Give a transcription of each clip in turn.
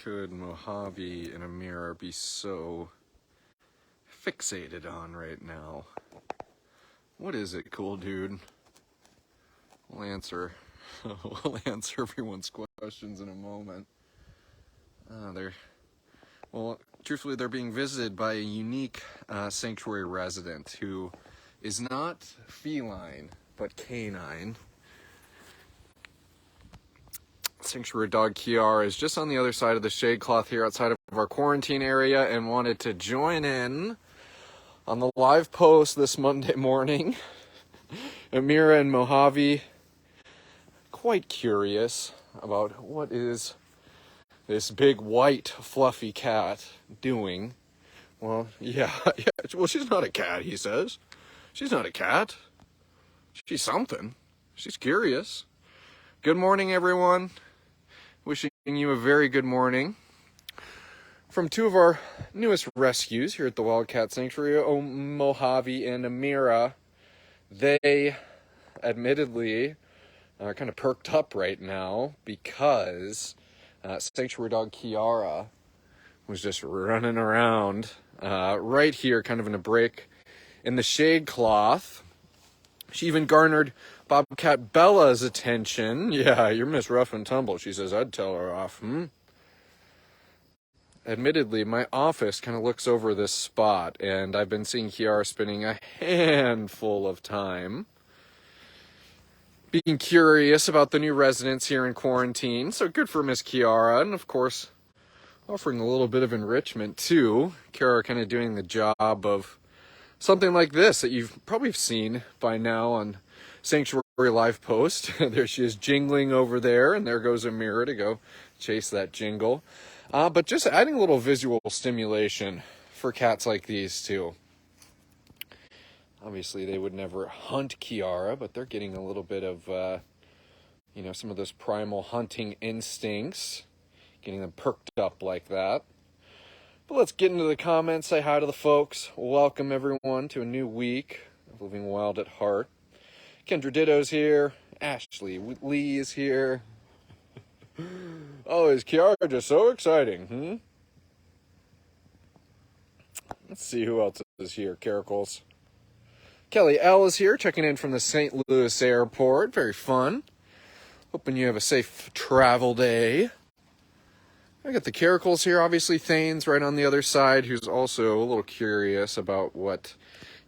could Mojave and Amira be so fixated on right now? What is it, cool dude? We'll answer everyone's questions in a moment. Truthfully, they're being visited by a unique sanctuary resident who is not feline, but canine. Sanctuary dog Kiara is just on the other side of the shade cloth here outside of our quarantine area and wanted to join in on the live post this Monday morning. Amira and Mojave, quite curious about what is this big white fluffy cat doing. Well, yeah, well, she's not a cat, he says. She's not a cat. She's something. She's curious. Good morning, everyone. Wishing you a very good morning. From two of our newest rescues here at the Wildcat Sanctuary, Mojave and Amira, they admittedly are kind of perked up right now because sanctuary dog Kiara was just running around right here, kind of in a break in the shade cloth. She even garnered Bobcat Bella's attention. Yeah, you're Miss Rough and Tumble. She says, I'd tell her off. Admittedly, my office kind of looks over this spot, and I've been seeing Kiara spending a handful of time being curious about the new residents here in quarantine. So good for Miss Kiara, and of course, offering a little bit of enrichment too. Kiara kind of doing the job of something like this that you've probably seen by now on Sanctuary Live Post. There she is jingling over there, and there goes Amira to go chase that jingle. But just adding a little visual stimulation for cats like these too. Obviously, they would never hunt Kiara, but they're getting a little bit of, some of those primal hunting instincts, getting them perked up like that. But let's get into the comments, say hi to the folks. Welcome everyone to a new week of Living Wild at Heart. Kendra Ditto's here. Ashley Lee is here. Oh, is Kiara just so exciting, Let's see who else is here. Caracals. Kelly L is here, checking in from the St. Louis airport. Very fun. Hoping you have a safe travel day. I got the Caracals here, obviously Thane's right on the other side, who's also a little curious about what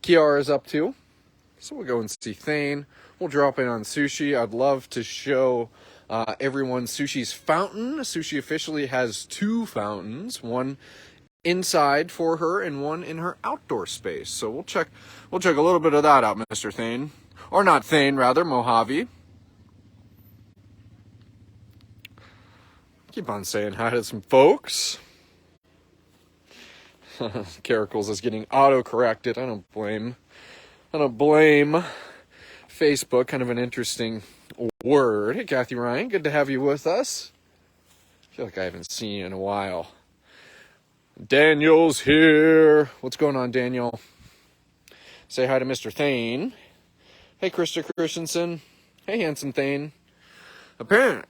Kiara is up to. So we'll go and see Thane. We'll drop in on Sushi. I'd love to show everyone Sushi's fountain. Sushi officially has two fountains, one inside for her and one in her outdoor space. So we'll check a little bit of that out, Mr. Thane. Or not Thane, rather, Mojave. Keep on saying hi to some folks. Caracals is getting auto-corrected. I don't blame Facebook. Kind of an interesting word. Hey, Kathy Ryan, good to have you with us. I feel like I haven't seen you in a while. Daniel's here. What's going on, Daniel? Say hi to Mr. Thane. Hey, Krista Christensen. Hey, handsome Thane.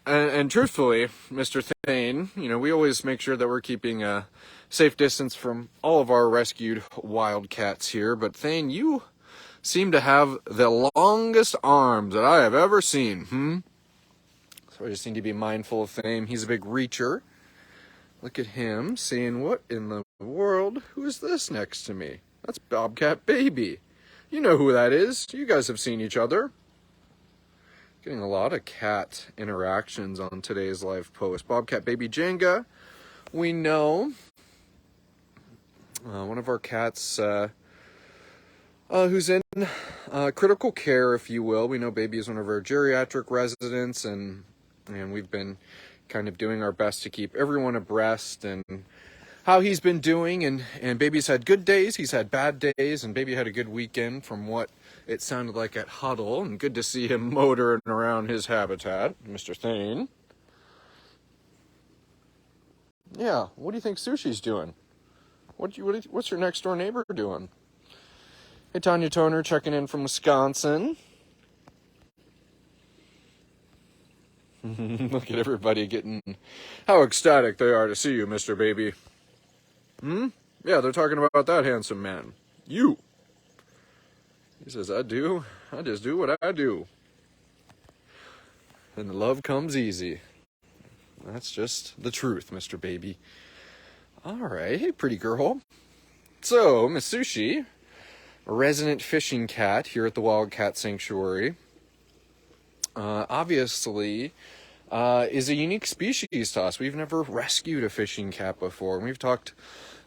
And truthfully, Mr. Thane, we always make sure that we're keeping a safe distance from all of our rescued wildcats here. But Thane, you seem to have the longest arms that I have ever seen. So I just need to be mindful of Thane. He's a big reacher. Look at him, saying, what in the world? Who is this next to me? That's Bobcat Baby. You know who that is. You guys have seen each other. Getting a lot of cat interactions on today's live post. Bobcat Baby Jenga, we know. One of our cats who's in critical care, if you will. We know Baby is one of our geriatric residents, and we've been kind of doing our best to keep everyone abreast and how he's been doing. And Baby's had good days, he's had bad days, and Baby had a good weekend from what it sounded like at Huddle, and good to see him motoring around his habitat, Mr. Thane. Yeah, what do you think Sushi's doing? What's your next door neighbor doing? Hey, Tanya Toner checking in from Wisconsin. Look at everybody getting how ecstatic they are to see you, Mr. Baby. Yeah, they're talking about that handsome man. You. He says, I just do what I do. And love comes easy. That's just the truth, Mr. Baby. All right, hey, pretty girl. So, Miss Sushi, a resident fishing cat here at the Wildcat Sanctuary, obviously is a unique species to us. We've never rescued a fishing cat before, and we've talked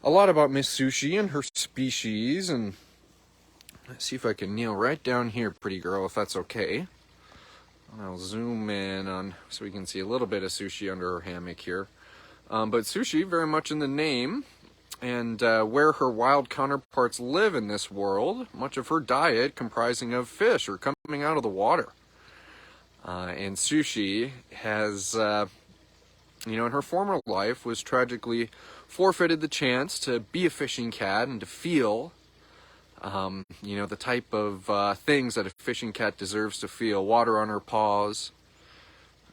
a lot about Miss Sushi and her species, and let's see if I can kneel right down here, pretty girl, if that's okay. And I'll zoom in on so we can see a little bit of Sushi under her hammock here. But Sushi, very much in the name, and where her wild counterparts live in this world, much of her diet comprising of fish or coming out of the water. And Sushi has, in her former life was tragically forfeited the chance to be a fishing cat and to feel, the type of things that a fishing cat deserves to feel. Water on her paws,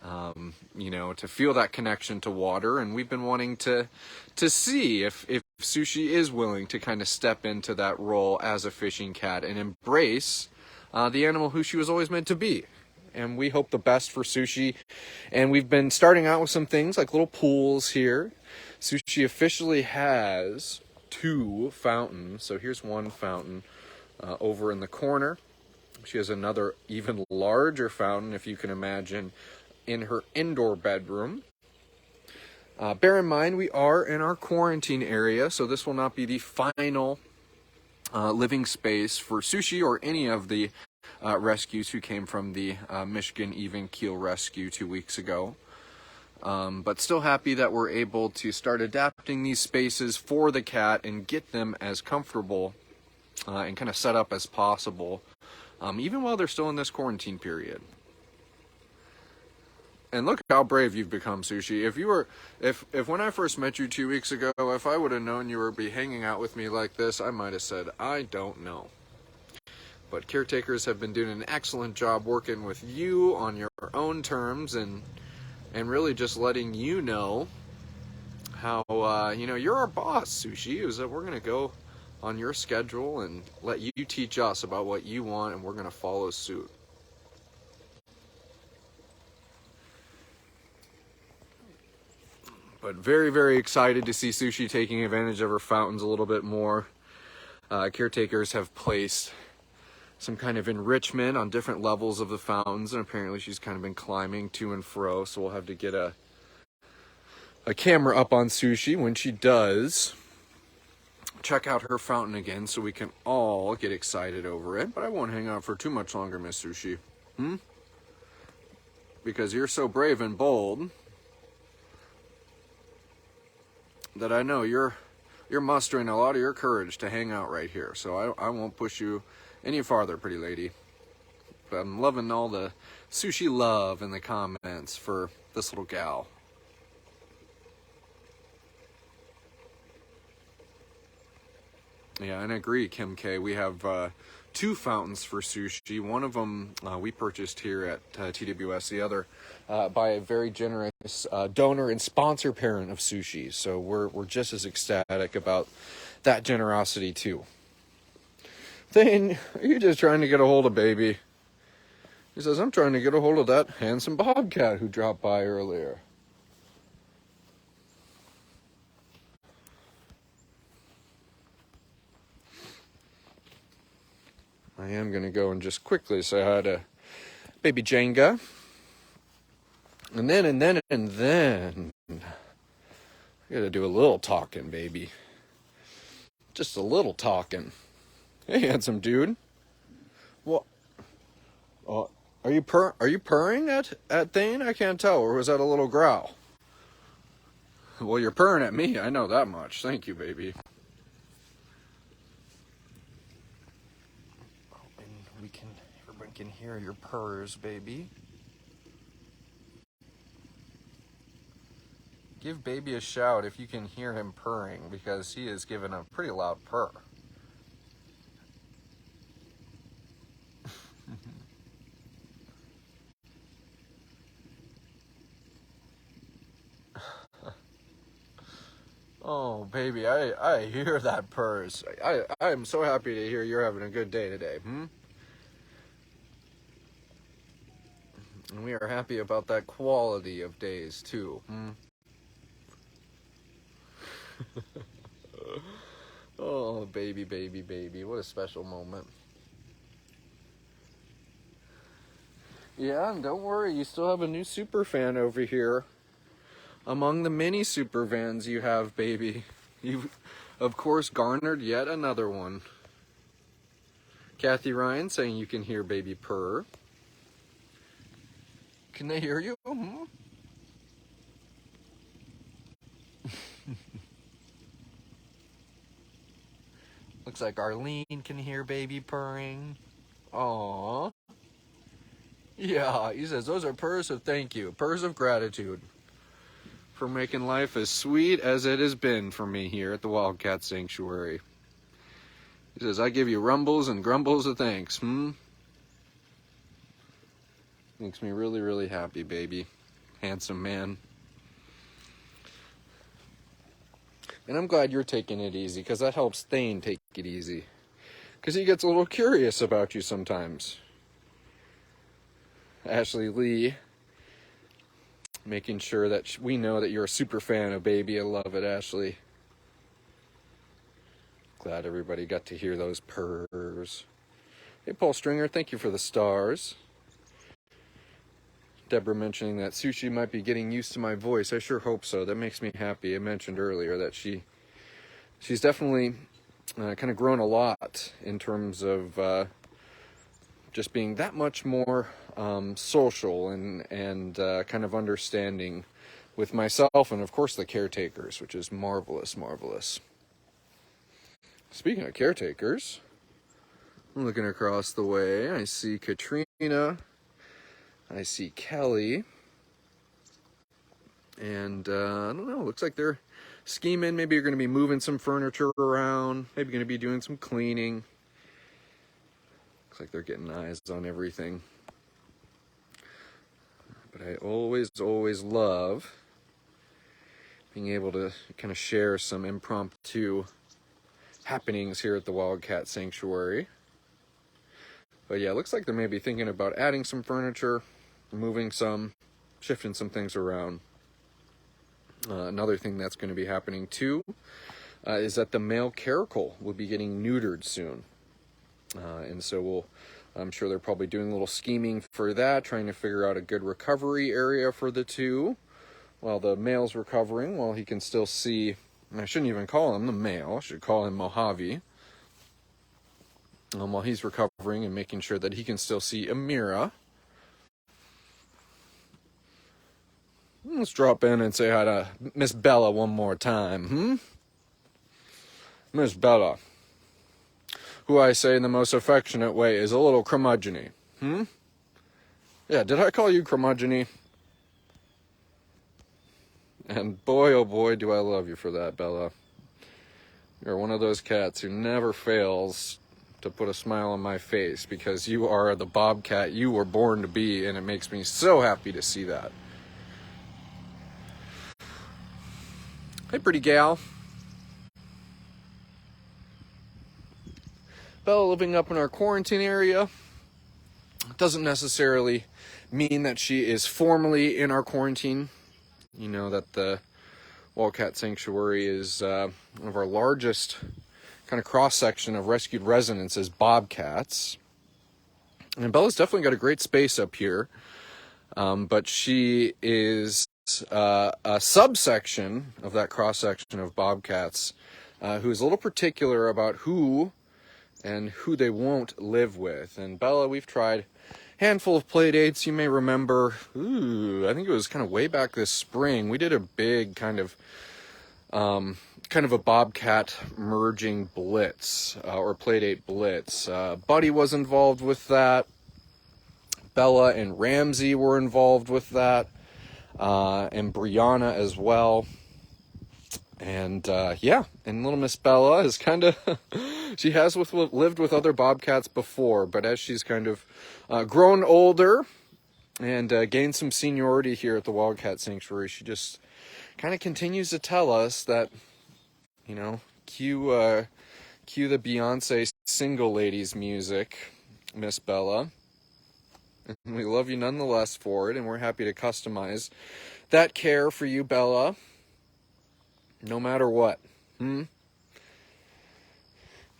to feel that connection to water. And we've been wanting to see if Sushi is willing to kind of step into that role as a fishing cat and embrace the animal who she was always meant to be. And we hope the best for Sushi. And we've been starting out with some things like little pools here. Sushi officially has 2 fountains. So here's one fountain over in the corner. She has another even larger fountain, if you can imagine, in her indoor bedroom. Bear in mind, we are in our quarantine area, so this will not be the final living space for Sushi or any of the rescues who came from the Michigan Even Keel rescue 2 weeks ago. But still happy that we're able to start adapting these spaces for the cat and get them as comfortable and kind of set up as possible, even while they're still in this quarantine period. And look how brave you've become, Sushi. If when I first met you 2 weeks ago, if I would have known you would be hanging out with me like this, I might have said, I don't know. But caretakers have been doing an excellent job working with you on your own terms and really just letting you know how, you're our boss, Sushi, is that we're going to go on your schedule and let you teach us about what you want, and we're going to follow suit. But very, very excited to see Sushi taking advantage of her fountains a little bit more. Caretakers have placed some kind of enrichment on different levels of the fountains, and apparently she's kind of been climbing to and fro, so we'll have to get a camera up on Sushi when she does check out her fountain again so we can all get excited over it. But I won't hang out for too much longer, Miss Sushi. Because you're so brave and bold that I know you're mustering a lot of your courage to hang out right here. So I won't push you any farther, pretty lady. But I'm loving all the Sushi love in the comments for this little gal. Yeah, and I agree, Kim K. We have 2 fountains for Sushi. One of them we purchased here at TWS. The other by a very generous donor and sponsor parent of Sushi. So we're just as ecstatic about that generosity too. Thane, are you just trying to get a hold of baby? He says, I'm trying to get a hold of that handsome bobcat who dropped by earlier. I am going to go and just quickly say hi to baby Jenga. And then, I got to do a little talking, baby. Just a little talking. Hey, handsome dude. What? Are you purring at Thane? I can't tell. Or was that a little growl? Well, you're purring at me. I know that much. Thank you, baby. And everyone can hear your purrs, baby. Give baby a shout if you can hear him purring, because he is giving a pretty loud purr. Oh, baby, I hear that purrs. I am so happy to hear you're having a good day today. And we are happy about that quality of days, too. Oh, baby, baby, baby. What a special moment. Yeah, and don't worry, you still have a new super fan over here. Among the many super fans you have, baby. You've, of course, garnered yet another one. Kathy Ryan saying you can hear baby purr. Can they hear you? Looks like Arlene can hear baby purring. Aww. Yeah, he says those are purrs of thank you, purrs of gratitude for making life as sweet as it has been for me here at the Wildcat Sanctuary. He says, I give you rumbles and grumbles of thanks. Makes me really, really happy, baby. Handsome man. And I'm glad you're taking it easy, because that helps Thane take it easy. Because he gets a little curious about you sometimes. Ashley Lee, making sure that we know that you're a super fan of baby. I love it, Ashley. Glad everybody got to hear those purrs. Hey, Paul Stringer, thank you for the stars. Deborah mentioning that Sushi might be getting used to my voice. I sure hope so. That makes me happy. I mentioned earlier that she's definitely kind of grown a lot in terms of just being that much more social and kind of understanding with myself and, of course, the caretakers, which is marvelous, marvelous. Speaking of caretakers, I'm looking across the way. I see Katrina. I see Kelly. And I don't know, looks like they're scheming. Maybe you're going to be moving some furniture around. Maybe going to be doing some cleaning. Looks like they're getting eyes on everything. But I always, always love being able to kind of share some impromptu happenings here at the Wildcat Sanctuary. But yeah, it looks like they're maybe thinking about adding some furniture, moving some, shifting some things around. Another thing that's going to be happening too is that the male caracal will be getting neutered soon. And so I'm sure they're probably doing a little scheming for that, trying to figure out a good recovery area for the two. While the male's recovering, while he can still see, I shouldn't even call him the male, I should call him Mojave. While he's recovering and making sure that he can still see Amira. Let's drop in and say hi to Miss Bella one more time, Miss Bella, who I say in the most affectionate way is a little curmudgeon-y, Yeah, did I call you curmudgeon-y? And boy, oh boy, do I love you for that, Bella. You're one of those cats who never fails to put a smile on my face, because you are the bobcat you were born to be, and it makes me so happy to see that. Hey, pretty gal. Bella living up in our quarantine area doesn't necessarily mean that she is formally in our quarantine. You know that the Wildcat Sanctuary is one of our largest kind of cross-section of rescued residents as bobcats. And Bella's definitely got a great space up here, but she is a subsection of that cross-section of bobcats who is a little particular about who they won't live with. And Bella, we've tried a handful of play dates. You may remember, I think it was kind of way back this spring. We did a big kind of a bobcat merging blitz or playdate blitz. Buddy was involved with that. Bella and Ramsey were involved with that, and Brianna as well. And and little Miss Bella is kind of she has lived with other bobcats before, but as she's kind of grown older and gained some seniority here at the Wildcat Sanctuary, she just kind of continues to tell us that You know, cue the Beyonce single ladies music, Miss Bella. And we love you nonetheless for it, and we're happy to customize that care for you, Bella, no matter what. You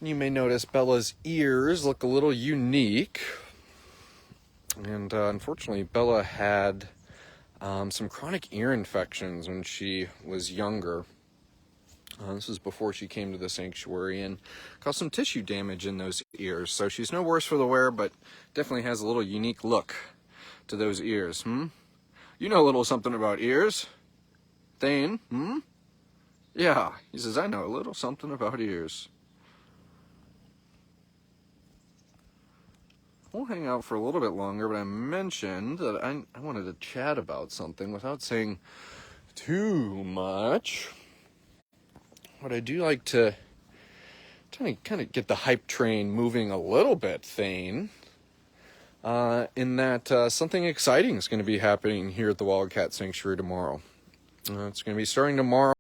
may notice Bella's ears look a little unique. And unfortunately, Bella had some chronic ear infections when she was younger. This was before she came to the sanctuary, and caused some tissue damage in those ears. So she's no worse for the wear, but definitely has a little unique look to those ears. You know a little something about ears, Thane? Yeah, he says, I know a little something about ears. We'll hang out for a little bit longer, but I mentioned that I wanted to chat about something without saying too much. But I do like to kind of get the hype train moving a little bit, Thane, in that something exciting is going to be happening here at the Wildcat Sanctuary tomorrow. It's going to be starting tomorrow